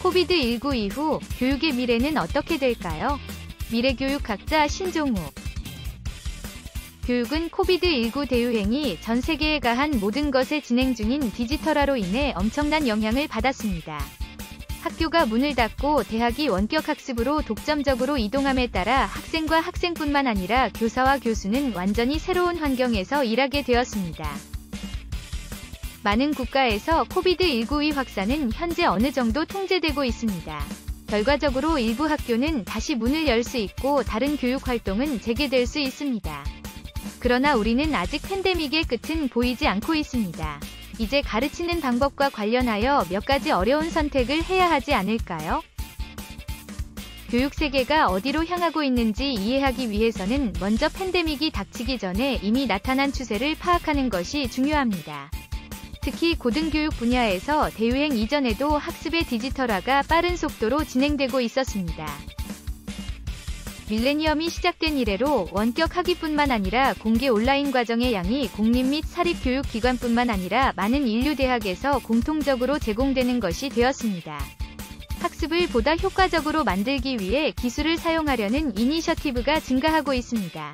코비드19 이후 교육의 미래는 어떻게 될까요? 미래교육학자 신종우. 교육은 코비드19 대유행이 전 세계에 가한 모든 것에 진행 중인 디지털화로 인해 엄청난 영향을 받았습니다. 학교가 문을 닫고 대학이 원격학습으로 독점적으로 이동함에 따라 학생과 학생뿐만 아니라 교사와 교수는 완전히 새로운 환경에서 일하게 되었습니다. 많은 국가에서 코비드19의 확산은 현재 어느 정도 통제되고 있습니다. 결과적으로 일부 학교는 다시 문을 열 수 있고 다른 교육 활동은 재개될 수 있습니다. 그러나 우리는 아직 팬데믹의 끝은 보이지 않고 있습니다. 이제 가르치는 방법과 관련하여 몇 가지 어려운 선택을 해야 하지 않을까요? 교육 세계가 어디로 향하고 있는지 이해하기 위해서는 먼저 팬데믹이 닥치기 전에 이미 나타난 추세를 파악하는 것이 중요합니다. 특히 고등교육 분야에서 대유행 이전에도 학습의 디지털화가 빠른 속도로 진행되고 있었습니다. 밀레니엄이 시작된 이래로 원격 학위뿐만 아니라 공개 온라인 과정의 양이 공립 및 사립교육기관뿐만 아니라 많은 인류 대학에서 공통적으로 제공되는 것이 되었습니다. 학습을 보다 효과적으로 만들기 위해 기술을 사용하려는 이니셔티브가 증가하고 있습니다.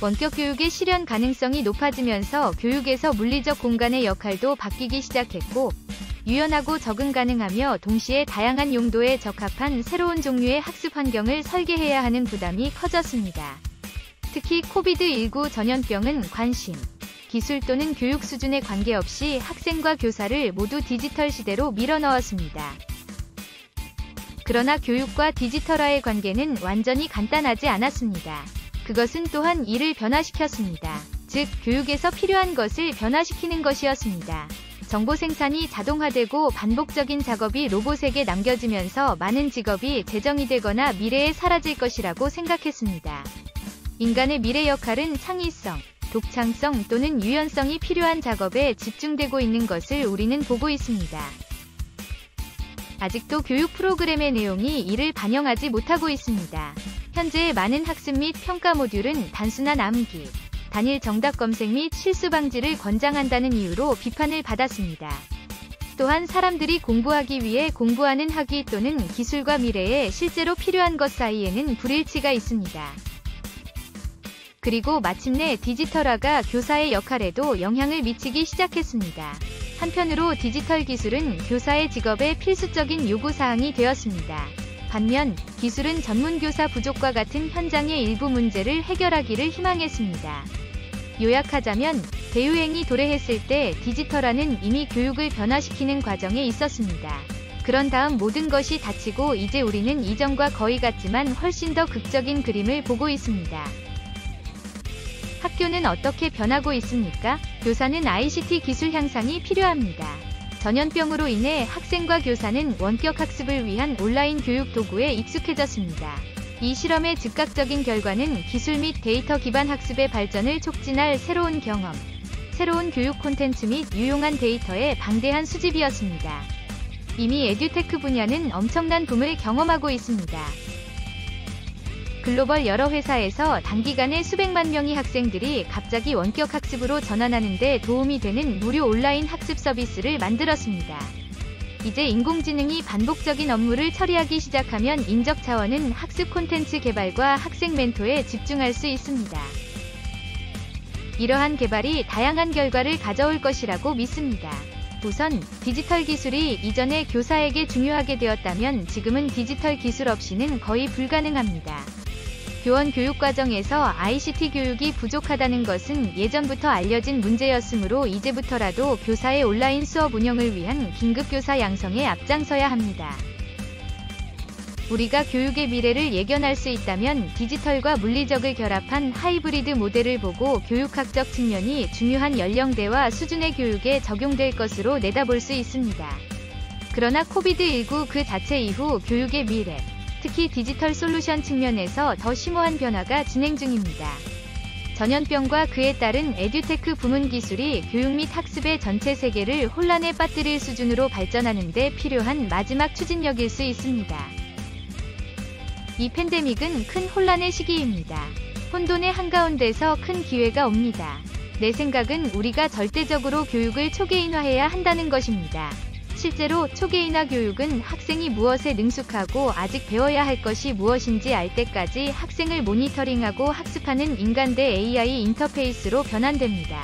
원격 교육의 실현 가능성이 높아지면서 교육에서 물리적 공간의 역할도 바뀌기 시작했고, 유연하고 적응 가능하며 동시에 다양한 용도에 적합한 새로운 종류의 학습 환경을 설계해야 하는 부담이 커졌습니다. 특히 코비드19 전염병은 관심, 기술 또는 교육 수준에 관계없이 학생과 교사를 모두 디지털 시대로 밀어넣었습니다. 그러나 교육과 디지털화의 관계는 완전히 간단하지 않았습니다. 그것은 또한 이를 변화시켰습니다. 즉, 교육에서 필요한 것을 변화시키는 것이었습니다. 정보 생산이 자동화되고 반복적인 작업이 로봇에게 남겨지면서 많은 직업이 재정의 되거나 미래에 사라질 것이라고 생각했습니다. 인간의 미래 역할은 창의성, 독창성 또는 유연성이 필요한 작업에 집중되고 있는 것을 우리는 보고 있습니다. 아직도 교육 프로그램의 내용이 이를 반영하지 못하고 있습니다. 현재 많은 학습 및 평가 모듈은 단순한 암기, 단일 정답 검색 및 실수 방지를 권장한다는 이유로 비판을 받았습니다. 또한 사람들이 공부하기 위해 공부하는 학위 또는 기술과 미래에 실제로 필요한 것 사이에는 불일치가 있습니다. 그리고 마침내 디지털화가 교사의 역할에도 영향을 미치기 시작했습니다. 한편으로 디지털 기술은 교사의 직업의 필수적인 요구사항이 되었습니다. 반면 기술은 전문교사 부족과 같은 현장의 일부 문제를 해결하기를 희망했습니다. 요약하자면 대유행이 도래했을 때 디지털화는 이미 교육을 변화시키는 과정에 있었습니다. 그런 다음 모든 것이 닫히고 이제 우리는 이전과 거의 같지만 훨씬 더 극적인 그림을 보고 있습니다. 학교는 어떻게 변하고 있습니까? 교사는 ICT 기술 향상이 필요합니다. 전염병으로 인해 학생과 교사는 원격 학습을 위한 온라인 교육 도구에 익숙해졌습니다. 이 실험의 즉각적인 결과는 기술 및 데이터 기반 학습의 발전을 촉진할 새로운 경험, 새로운 교육 콘텐츠 및 유용한 데이터의 방대한 수집이었습니다. 이미 에듀테크 분야는 엄청난 붐을 경험하고 있습니다. 글로벌 여러 회사에서 단기간에 수백만 명의 학생들이 갑자기 원격 학습으로 전환하는 데 도움이 되는 무료 온라인 학습 서비스를 만들었습니다. 이제 인공지능이 반복적인 업무를 처리하기 시작하면 인적 자원은 학습 콘텐츠 개발과 학생 멘토에 집중할 수 있습니다. 이러한 개발이 다양한 결과를 가져올 것이라고 믿습니다. 우선 디지털 기술이 이전에 교사에게 중요하게 되었다면 지금은 디지털 기술 없이는 거의 불가능합니다. 교원 교육 과정에서 ICT 교육이 부족하다는 것은 예전부터 알려진 문제였으므로 이제부터라도 교사의 온라인 수업 운영을 위한 긴급교사 양성에 앞장서야 합니다. 우리가 교육의 미래를 예견할 수 있다면 디지털과 물리적을 결합한 하이브리드 모델을 보고 교육학적 측면이 중요한 연령대와 수준의 교육에 적용될 것으로 내다볼 수 있습니다. 그러나 코비드19 그 자체 이후 교육의 미래, 특히 디지털 솔루션 측면에서 더 심오한 변화가 진행 중입니다. 전염병과 그에 따른 에듀테크 부문 기술이 교육 및 학습의 전체 세계를 혼란에 빠뜨릴 수준으로 발전하는 데 필요한 마지막 추진력일 수 있습니다. 이 팬데믹은 큰 혼란의 시기입니다. 혼돈의 한가운데서 큰 기회가 옵니다. 내 생각은 우리가 절대적으로 교육을 초개인화해야 한다는 것입니다. 실제로 초계인화 교육은 학생이 무엇에 능숙하고 아직 배워야 할 것이 무엇인지 알 때까지 학생을 모니터링하고 학습하는 인간 대 AI 인터페이스로 변환됩니다.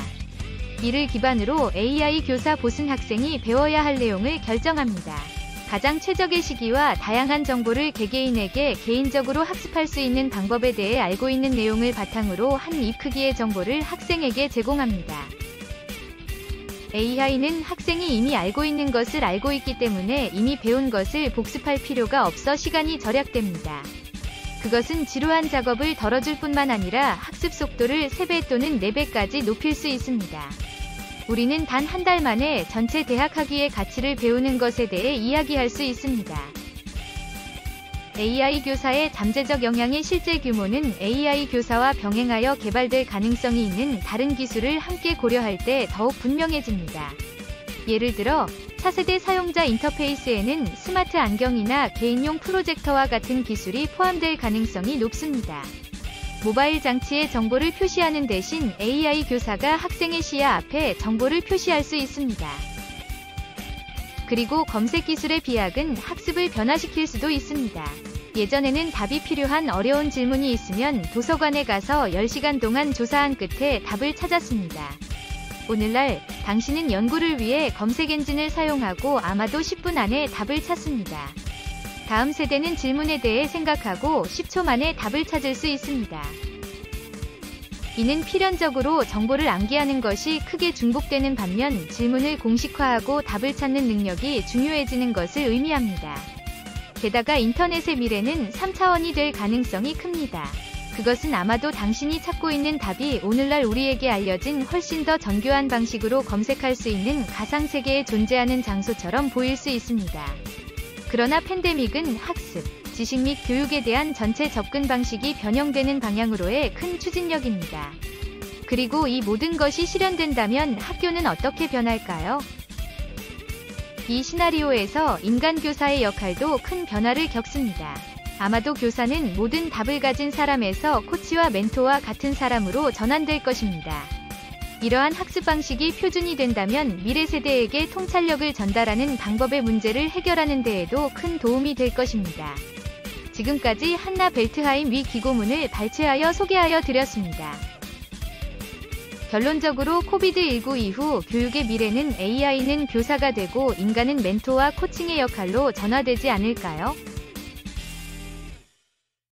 이를 기반으로 AI 교사 보슨 학생이 배워야 할 내용을 결정합니다. 가장 최적의 시기와 다양한 정보를 개개인에게 개인적으로 학습할 수 있는 방법에 대해 알고 있는 내용을 바탕으로 한 입 크기의 정보를 학생에게 제공합니다. AI는 학생이 이미 알고 있는 것을 알고 있기 때문에 이미 배운 것을 복습할 필요가 없어 시간이 절약됩니다. 그것은 지루한 작업을 덜어줄 뿐만 아니라 학습 속도를 3배 또는 4배까지 높일 수 있습니다. 우리는 단 한 달 만에 전체 대학 학위의 가치를 배우는 것에 대해 이야기할 수 있습니다. AI 교사의 잠재적 영향의 실제 규모는 AI 교사와 병행하여 개발될 가능성이 있는 다른 기술을 함께 고려할 때 더욱 분명해집니다. 예를 들어, 차세대 사용자 인터페이스에는 스마트 안경이나 개인용 프로젝터와 같은 기술이 포함될 가능성이 높습니다. 모바일 장치에 정보를 표시하는 대신 AI 교사가 학생의 시야 앞에 정보를 표시할 수 있습니다. 그리고 검색 기술의 비약은 학습을 변화시킬 수도 있습니다. 예전에는 답이 필요한 어려운 질문이 있으면 도서관에 가서 10시간 동안 조사한 끝에 답을 찾았습니다. 오늘날 당신은 연구를 위해 검색 엔진을 사용하고 아마도 10분 안에 답을 찾습니다. 다음 세대는 질문에 대해 생각하고 10초 만에 답을 찾을 수 있습니다. 이는 필연적으로 정보를 암기하는 것이 크게 중복되는 반면 질문을 공식화하고 답을 찾는 능력이 중요해지는 것을 의미합니다. 게다가 인터넷의 미래는 3차원이 될 가능성이 큽니다. 그것은 아마도 당신이 찾고 있는 답이 오늘날 우리에게 알려진 훨씬 더 정교한 방식으로 검색할 수 있는 가상세계에 존재하는 장소처럼 보일 수 있습니다. 그러나 팬데믹은 학습, 지식 및 교육에 대한 전체 접근 방식이 변형되는 방향으로의 큰 추진력입니다. 그리고 이 모든 것이 실현된다면 학교는 어떻게 변할까요? 이 시나리오에서 인간 교사의 역할도 큰 변화를 겪습니다. 아마도 교사는 모든 답을 가진 사람에서 코치와 멘토와 같은 사람으로 전환될 것입니다. 이러한 학습 방식이 표준이 된다면 미래 세대에게 통찰력을 전달하는 방법의 문제를 해결하는 데에도 큰 도움이 될 것입니다. 지금까지 한나 벨트하임 위 기고문을 발췌하여 소개하여 드렸습니다. 결론적으로 코비드-19 이후 교육의 미래는 AI는 교사가 되고 인간은 멘토와 코칭의 역할로 전환되지 않을까요?